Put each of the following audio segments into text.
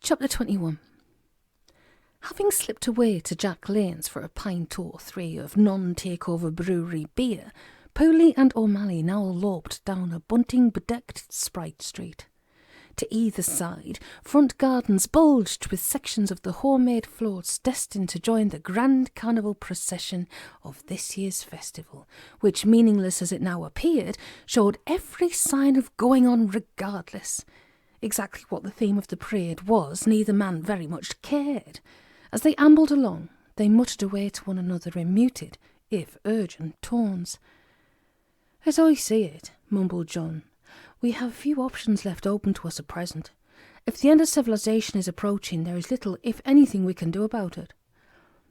Chapter 21. Having slipped away to Jack Lane's for a pint or three of non-takeover brewery beer, Pooley and Omally now loped down a bunting-bedecked Sprite Street. To either side, front gardens bulged with sections of the homemade floats destined to join the grand carnival procession of this year's festival, which, meaningless as it now appeared, showed every sign of going on regardless. Exactly what the theme of the parade was, neither man very much cared. As they ambled along, they muttered away to one another in muted, if urgent, tones. "As I see it," mumbled John, "we have few options left open to us at present. If the end of civilization is approaching, there is little, if anything, we can do about it."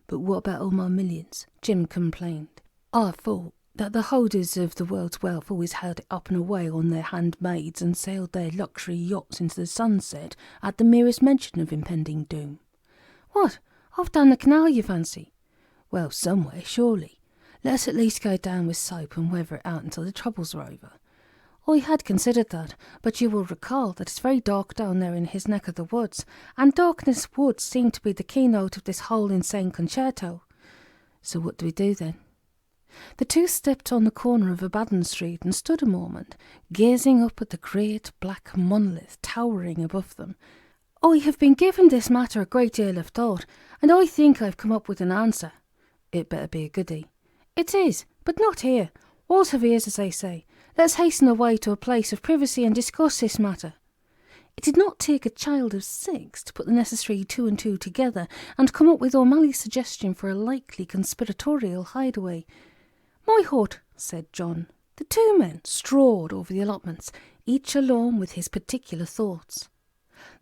"But what about all my millions?" Jim complained. "I thought that the holders of the world's wealth always held it up and away on their handmaids and sailed their luxury yachts into the sunset at the merest mention of impending doom." "What, off down the canal, you fancy?" "Well, somewhere, surely. Let's at least go down with soap and weather it out until the troubles are over." "I had considered that, but you will recall that it's very dark down there in his neck of the woods, and darkness would seem to be the keynote of this whole insane concerto." "So what do we do then?" The two stepped on the corner of Abaddon Street and stood a moment, gazing up at the great black monolith towering above them. "I have been giving this matter a great deal of thought, and I think I've come up with an answer." "It better be a goodie." "It is, but not here. Walls have ears, as they say. Let's hasten away to a place of privacy and discuss this matter." It did not take a child of 6 to put the necessary 2 and 2 together and come up with O'Malley's suggestion for a likely conspiratorial hideaway. "My hut," said John. The two men strode over the allotments, each alone with his particular thoughts.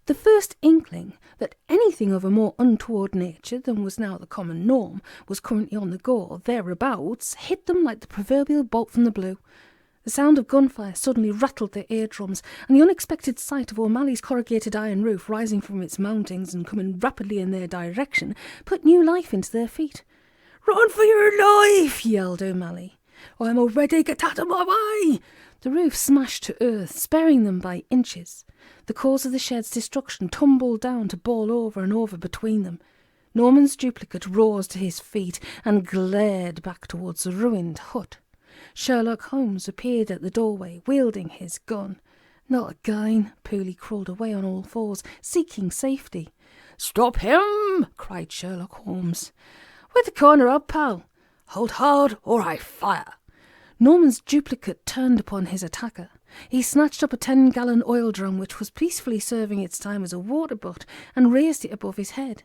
The first inkling that anything of a more untoward nature than was now the common norm was currently on the go or thereabouts hit them like the proverbial bolt from the blue. The sound of gunfire suddenly rattled their eardrums, and the unexpected sight of O'Malley's corrugated iron roof rising from its mountings and coming rapidly in their direction put new life into their feet. "Run for your life!" yelled Omally. "I'm already get out of my way!" The roof smashed to earth, sparing them by inches. The cause of the shed's destruction tumbled down to bowl over and over between them. Norman's duplicate rose to his feet and glared back towards the ruined hut. Sherlock Holmes appeared at the doorway, wielding his gun. "Not again!" Pooley crawled away on all fours, seeking safety. "Stop him!" cried Sherlock Holmes. "With the corner up, pal. Hold hard, or I fire." Norman's duplicate turned upon his attacker. He snatched up a 10-gallon oil drum which was peacefully serving its time as a water butt and raised it above his head.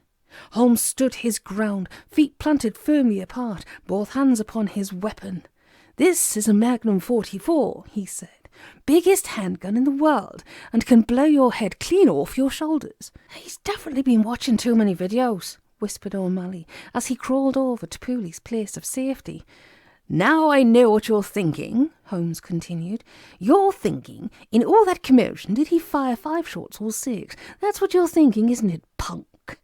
Holmes stood his ground, feet planted firmly apart, both hands upon his weapon. "This is a Magnum 44, he said. "Biggest handgun in the world, and can blow your head clean off your shoulders." "He's definitely been watching too many videos," whispered Omally, as he crawled over to Pooley's place of safety. "Now I know what you're thinking," Holmes continued. "You're thinking, in all that commotion, did he fire 5 shots or 6? That's what you're thinking, isn't it, punk?"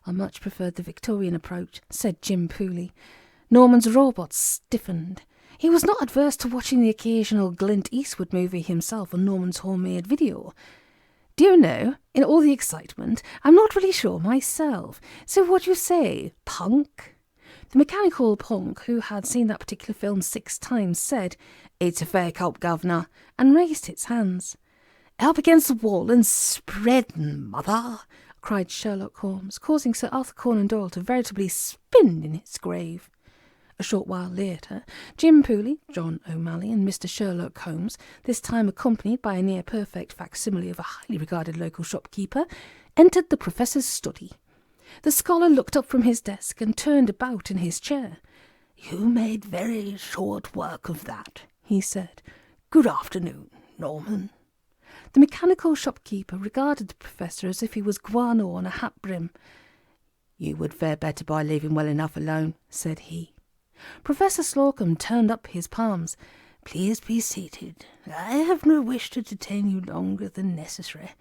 "I much preferred the Victorian approach," said Jim Pooley. Norman's robot stiffened. He was not adverse to watching the occasional Clint Eastwood movie himself on Norman's homemade video. "Do you know, in all the excitement, I'm not really sure myself. So what do you say, punk?" The mechanical punk, who had seen that particular film 6 times, said, "It's a fair cop, governor," and raised its hands. "Up against the wall and spreadin', mother," cried Sherlock Holmes, causing Sir Arthur Conan Doyle to veritably spin in his grave. A short while later, Jim Pooley, John Omally, and Mr. Sherlock Holmes, this time accompanied by a near-perfect facsimile of a highly regarded local shopkeeper, entered the professor's study. The scholar looked up from his desk and turned about in his chair. "You made very short work of that," he said. "Good afternoon, Norman." The mechanical shopkeeper regarded the professor as if he was guano on a hat brim. "You would fare better by leaving well enough alone," said he. Professor Slocum turned up his palms. "Please be seated. I have no wish to detain you longer than necessary.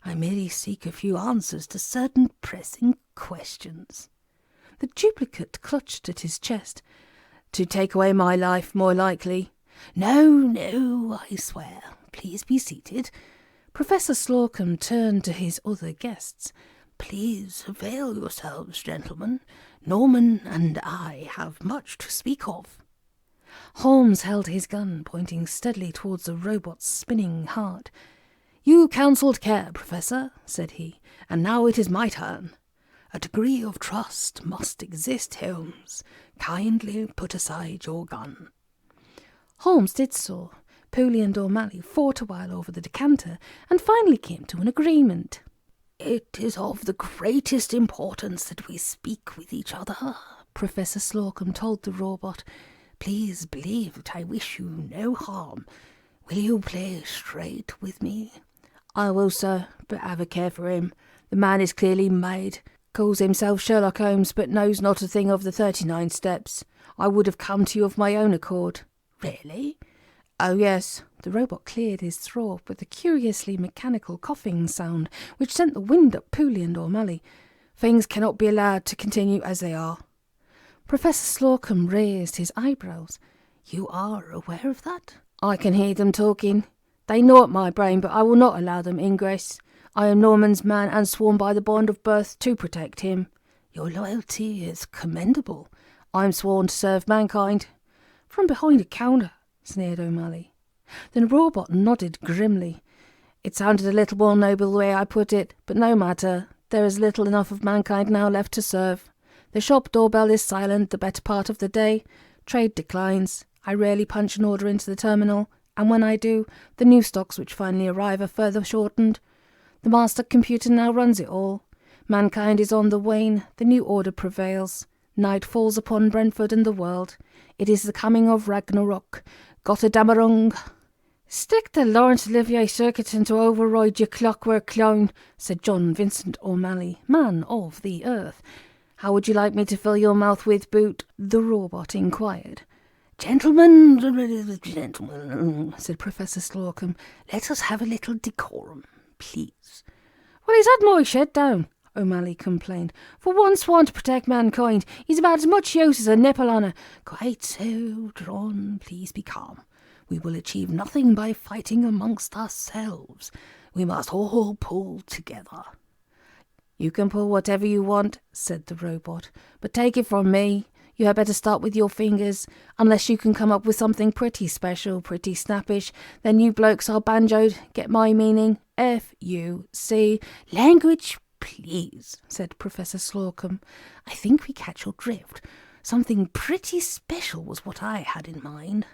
I merely seek a few answers to certain pressing questions." The duplicate clutched at his chest. "To take away my life, more likely." No, I swear. Please be seated." Professor Slocum turned to his other guests. "Please avail yourselves, gentlemen. Norman and I have much to speak of." Holmes held his gun, pointing steadily towards the robot's spinning heart. "You counselled care, Professor," said he, "and now it is my turn. A degree of trust must exist, Holmes. Kindly put aside your gun." Holmes did so. Pooley and Omally fought a while over the decanter, and finally came to an agreement. "It is of the greatest importance that we speak with each other," Professor Slocum told the robot. "Please believe that I wish you no harm. Will you play straight with me?" "I will, sir, but have a care for him. The man is clearly mad. Calls himself Sherlock Holmes, but knows not a thing of the 39 steps. I would have come to you of my own accord." "Really?" "Oh, yes." The robot cleared his throat with a curiously mechanical coughing sound, which sent the wind up Pooley and Omally. "Things cannot be allowed to continue as they are." Professor Slocum raised his eyebrows. "You are aware of that?" "I can hear them talking. They gnaw at my brain, but I will not allow them ingress. I am Norman's man and sworn by the bond of birth to protect him." "Your loyalty is commendable." "I am sworn to serve mankind." "From behind a counter," sneered Omally. The robot nodded grimly. "It sounded a little more noble the way I put it, but no matter. There is little enough of mankind now left to serve. The shop doorbell is silent the better part of the day. Trade declines. I rarely punch an order into the terminal, and when I do, the new stocks which finally arrive are further shortened. The master computer now runs it all. Mankind is on the wane. The new order prevails. Night falls upon Brentford and the world. It is the coming of Ragnarok. Gotterdammerung." "Stick the Laurence Olivier circuit to override your clockwork clown," said John Vincent Omally, man of the earth. "How would you like me to fill your mouth with boot?" the robot inquired. "Gentlemen, said Professor Slocum, "let us have a little decorum, please." "Well, he's had my shed down," Omally complained. "For one swan to protect mankind, he's about as much use as a nipple on a—" "Quite so, John, please be calm. We will achieve nothing by fighting amongst ourselves. We must all pull together." "You can pull whatever you want," said the robot, "but take it from me, you had better start with your fingers. Unless you can come up with something pretty special, pretty snappish, then you blokes are banjoed. Get my meaning? F-U-C. "Language, please," said Professor Slocum. "I think we catch your drift. Something pretty special was what I had in mind."